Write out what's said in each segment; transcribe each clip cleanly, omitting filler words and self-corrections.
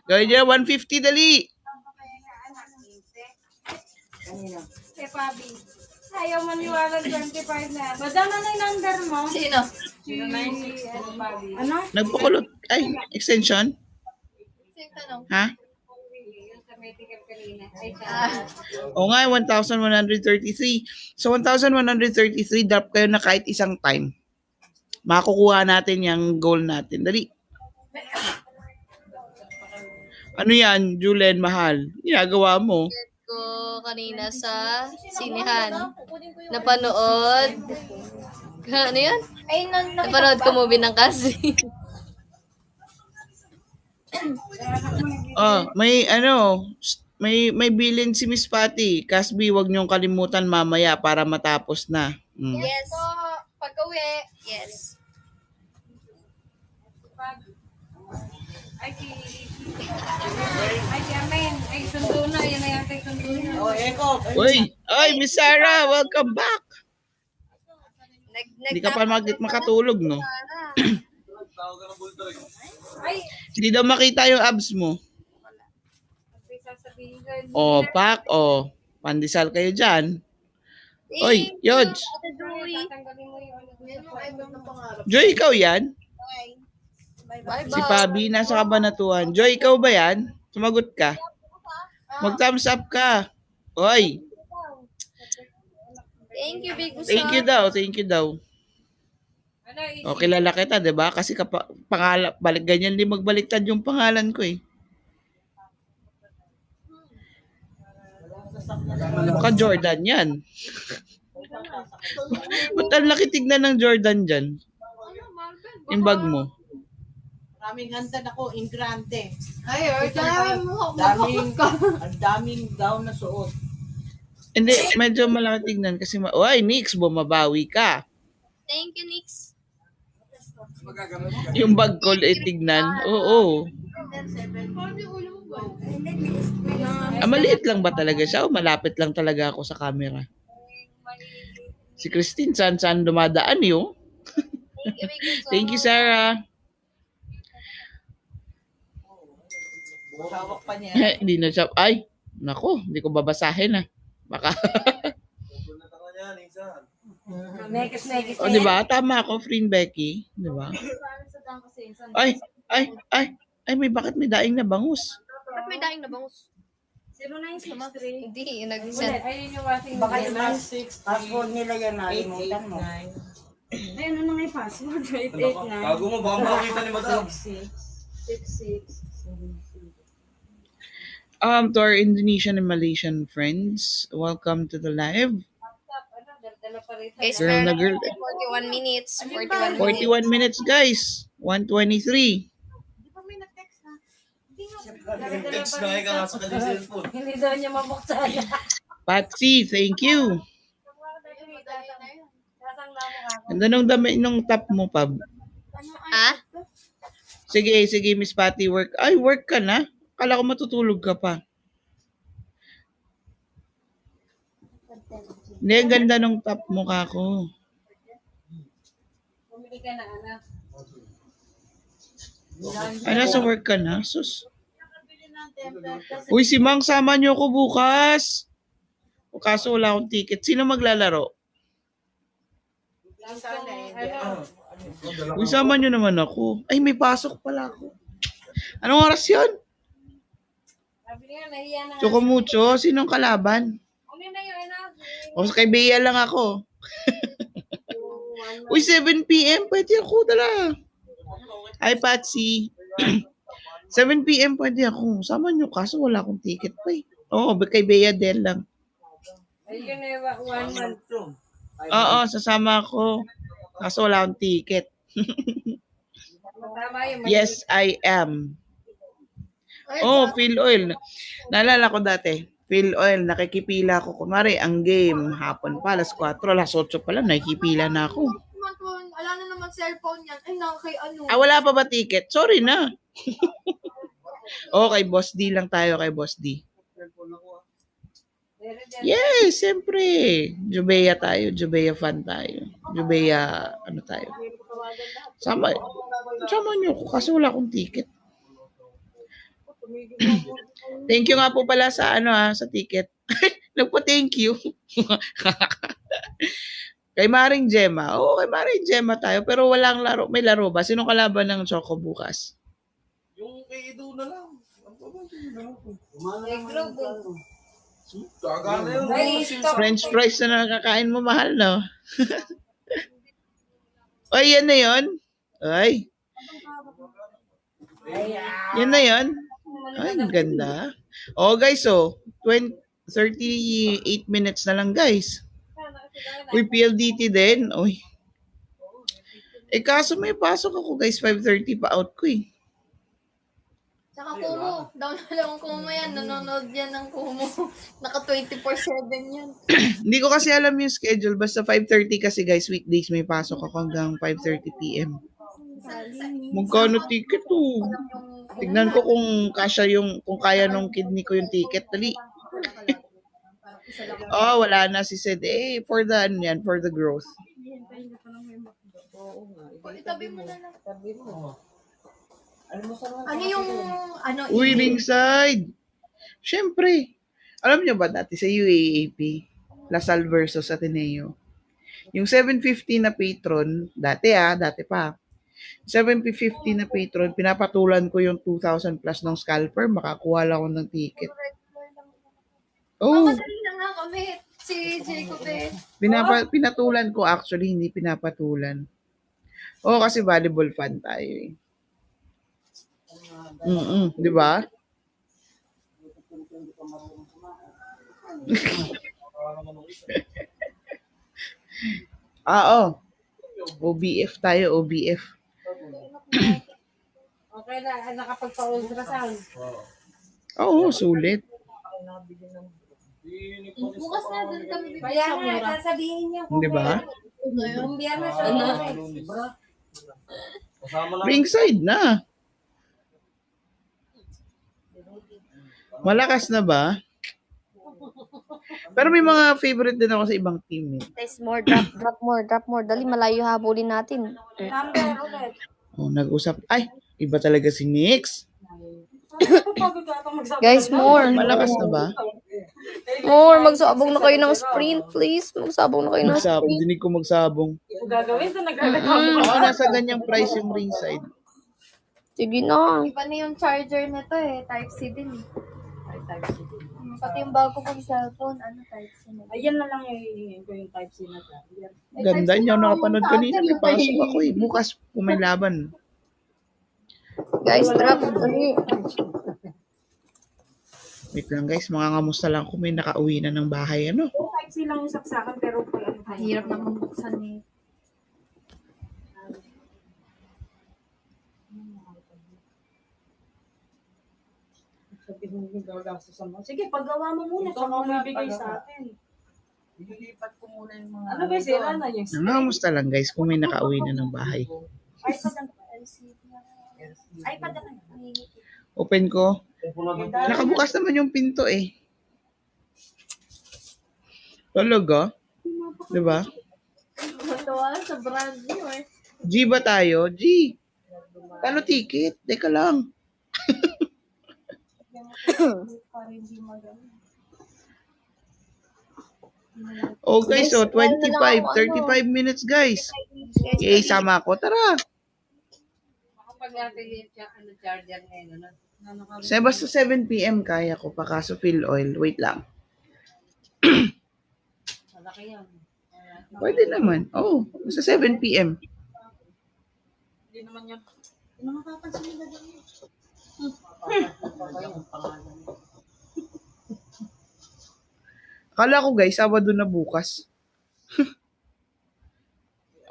Gawin niya 150 dali. Kay Pabi. Ayaw maniwala 25 na. Madam, ano yung number mo? Sino? 09. Ano? Nagpakulot. Ay, extension? Sino tanong? Ha? Sa medical kanina. Ay, O nga, 1,133. So, 1,133, drop kayo na kahit isang time. Makukuha natin yung goal natin. Dali. Ano yan, Julen, mahal? Ginagawa mo. Ko kanina sa sinihan. Napanood. Ano yan? Ay, Napanood ko movie ng kasi. Oh, may bilin si Miss Patty. Casby, wag niyong kalimutan mamaya para matapos na. Yes. So, pag-uwi, yes. Ay, amen. Ay, sundo na. Yan na yata yung sundo na. Uy, Miss Sarah, welcome back. Hindi ka pa makatulog, no? Ay, Hindi daw makita yung abs mo. may sasabihin ko. O, Pak, pandesal kayo dyan. Oy, Yodge. Tatanggalin mo yung ano. Joy, ikaw yan? Bye-bye. Si Pabi, nasa kabanatuan. Joy, ikaw ba yan? Sumagot ka. Mag-thumbs up ka. Oy, Thank you, Big Busan. thank you daw. Ano, O, kilala kita, di ba? Kasi pangalan, ganyan din magbaliktad yung pangalan ko eh. Baka Jordan yan. Ba't ang laki tignan ng Jordan dyan? Yung bag mo. Maraming handa ako in grande. Ay, Ang daming gown na suot. Hindi, medyo malaki tignan kasi, Uy, Nix, bumabawi ka. Thank you, Nix. Yung bag ko, tignan. Oo. Maliit lang ba talaga siya o malapit lang talaga ako sa camera? Si Christine, saan dumadaan yun? Thank you, Big Busan. Thank you, Sarah. Hawak pa niya. Hindi na siya. Ay, nako, hindi ko babasahin ah. Baka. Nekis. O, di ba? Tama ako, friend Becky. Di ba? Ay, bakit may daing na bangus? Ba't may daing na bangus? 0963. Hindi, Ulit, nag-send. ayun yung washing Baka machine. yung last 6, password nila yan, nalimutan mo. Ayun, ano nga yung password? 889. Bago mo, baka makakita ni Madam. 66. To our Indonesian and Malaysian friends, welcome to the live. Guys, Girl na meron girl. 41 minutes. 41 minutes. 41 minutes, guys. 123. Text na ka nasa kanyang cellphone. Hindi daw niya mabuksan. Patsy, thank you. Ganda nung dami nung top mo, Pab. Ah? Sige, Miss Patty, work. Ay, work ka na? Kala ko matutulog ka pa. Hindi, ang ganda nung top mukha ko. Bumili ka na, anak. Ay, nasa work ka na? Sus. Uy, si Mang, sama niyo ako bukas. O kaso wala akong ticket. Sino maglalaro? Uy, sama niyo naman ako. Ay, may pasok pala ako. Anong oras yun? Sabi niya, nahiya na. Chocomucho, sinong kalaban? Uli na yun, anak. O, kay Bea lang ako. Uy, 7 p.m. Pwede ako, dala. Ay, Patsy. 7 p.m. pwede ako. Sama nyo, kaso wala akong ticket pa eh. Oo, kay Bea din lang. Ayun na 1 month. Oo, sasama ako. Kaso wala akong ticket. Tama yun. Yes, I am. Oh, Phil Oil. Naalala ko dati. Phil Oil, nakikipila ako. Kumari, ang game, hapon pa, alas 4, alas 8 pa lang, nakikipila na ako. Wala na naman cellphone yan. Ay, kay ano. Ah, wala pa ba ticket? Sorry na. Kay Boss D lang tayo, kay Boss D. Yes, siyempre. Jubea tayo, Jubea fan tayo. Jubea, ano tayo. Sama. Sama niyo ako kasi wala akong ticket. Thank you nga po pala sa sa ticket. Nagpo-thank you. Kay Maring Gemma. Oo, kay Maring Gemma tayo. Pero walang laro. May laro ba? Sino kalaban ng Choco bukas? Yung kay Edu na lang. Ano ba Globo. Kagana yun. Ay, stop. French fries na nakakain mo, mahal, no? Ay, yan na yun. Ay, yan na yun. Ay, ang ganda. Oh, guys, 38 minutes na lang, guys. Uy, PLDT din. Uy. Kaso may pasok ako, guys. 5:30 pa out ko, eh. Tsaka Kumu. Down na lang ang Kumu yan. Nanonood yan ng Kumu. Naka 24/7 yan. Hindi ko kasi alam yung schedule. Basta 5:30 kasi, guys, weekdays may pasok ako hanggang 5:30 p.m. Magkano ticket, Tignan ko kung kung kaya nung kidney ko yung ticket. Dali. Oh, wala na si Sid. For the, for the growth. Itabi mo na lang. Sabi mo. Ano yung, Uy, ringside. Siyempre. Alam niyo ba dati sa UAAP, Lasal versus Ateneo, yung 750 na patron, dati pa. 750 na patron, pinapatulan ko yung 2,000 plus ng scalper, makakuha lang ako ng ticket. Oh, Mamadali na nga kami. Si Jacob eh. pinatulan ko actually, hindi pinapatulan. Oh, kasi volleyball fan tayo eh. Di ba? OBF tayo, OBF. Okay na, nakapagpa-ultrasound. Oo, sulit. Bukas na doon kami bibili Kaya sa nga, mura. sasabihin niya Di ba? Kung biyernes siya. Kasama lang. Ringside na. Malakas na ba? Pero may mga favorite din ako sa ibang team. Guys, more, drop more. Dali, malayo habulin natin. Number ulit. Oh, nag-usap. Ay, iba talaga si Nix. Guys, more. Malakas na ba? More, magsabong na kayo ng sprint, please. Magsabong na kayo ng Magsabong. sprint. Dinig ko magsabong. Gagawin sa naglalagay. Nasa ganyang price yung ringside. Sige na. Iba na yung charger nito eh. Type-C din eh. Pati yung bago kong cellphone, Type-C na. Ayan na lang yung hihingin ko yung type C na tayo. Ganda niya. Nakapanood kanina. May pasok ako eh. Bukas kung may laban. Guys, drop. Dali. Wait lang guys. Mga ngamusta lang kung may nakauwi na ng bahay. Ano? Type C lang yung saksakan pero pag ano tayo. Hirap naman buksan eh. Sabihin mo yung gagastos mo. Sige, paggawa mo muna. Tsaka mo ibigay sa atin. Ililipat ko muna yung mga... Ano ba sila na yung Mga ngamusta lang guys kung may nakauwi na ng bahay. iPad na lang. Open ko. Nakabukas naman yung pinto eh. Talaga? Diba? Matawa sa brand new eh. G ba tayo? G. Kano ticket? Teka lang. Okay, so 35 minutes guys. Okay, sama ako. Tara. Kapag natin yung charger ngayon, Basta 7 p.m. kaya ko pa kaso fill oil. Wait lang. malaki yan. Pwede naman. Oh, sa 7 p.m. Hindi naman yan. Hindi naman kapansin nila dyan. Akala ko guys, Sabado na bukas.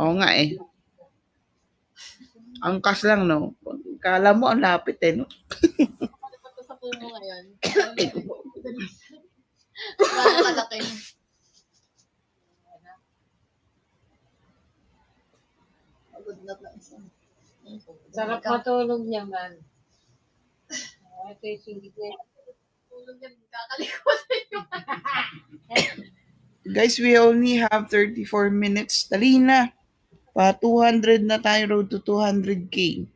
Oo nga eh. Ang kas lang, no? Kala mo, ang lapit eh, no? Ito sa puno ngayon. Parang malaki. Pagod na lang isa. Sarap matulog niya man. Ito yung singit niya. Tulog yan, kakalimutan yung Guys, we only have 34 minutes. Dali na. Pa 200 na tayo, road to 200K.